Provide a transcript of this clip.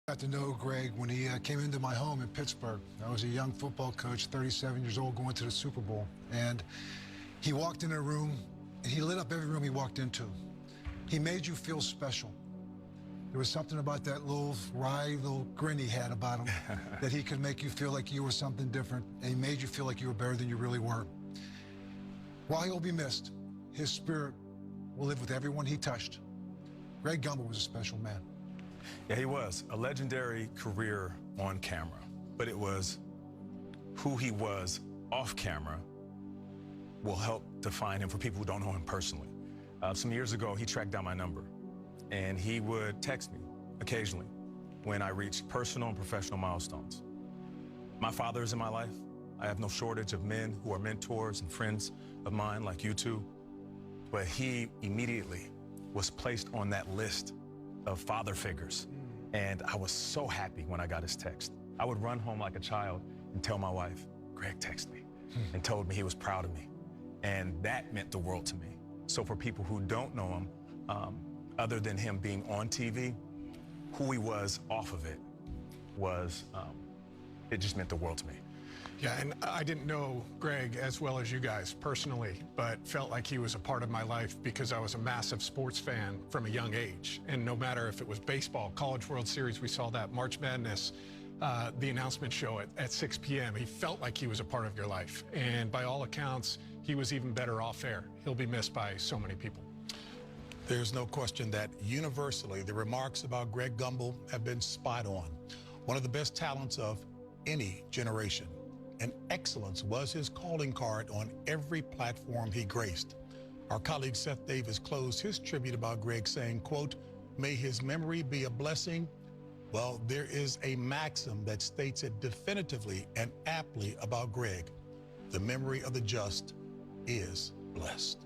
Got to know Greg when he came into my home in Pittsburgh. I was a young football coach, 37 years old, going to the Super Bowl. And he walked in a room, and he lit up every room he walked into. He made you feel special. There was something about that little wry little grin he had about him that he could make you feel like you were something different, and he made you feel like you were better than you really were. While he'll be missed, his spirit will live with everyone he touched. Greg Gumbel was a special man. Yeah, he was. A legendary career on camera, but it was who he was off camera will help define him for people who don't know him personally. Some years ago, he tracked down my number, and he would text me occasionally when I reached personal and professional milestones. My father is in my life. I have no shortage of men who are mentors and friends of mine like you two, but he immediately was placed on that list of father figures. And I was so happy when I got his text. I would run home like a child and tell my wife, Greg texted me and told me he was proud of me. And that meant the world to me. So for people who don't know him, other than him being on TV, who he was off of it was, it just meant the world to me. Yeah, and I didn't know Greg as well as you guys personally, but felt like he was a part of my life because I was a massive sports fan from a young age. And no matter if it was baseball, College World Series, we saw that, March Madness, the announcement show at 6 p.m., he felt like he was a part of your life. And by all accounts, he was even better off air. He'll be missed by so many people. There's no question that universally the remarks about Greg Gumbel have been spot on. One of the best talents of any generation. And excellence was his calling card on every platform he graced. Our colleague Seth Davis closed his tribute about Greg saying, quote, "May his memory be a blessing." Well, there is a maxim that states it definitively and aptly about Greg. The memory of the just is blessed.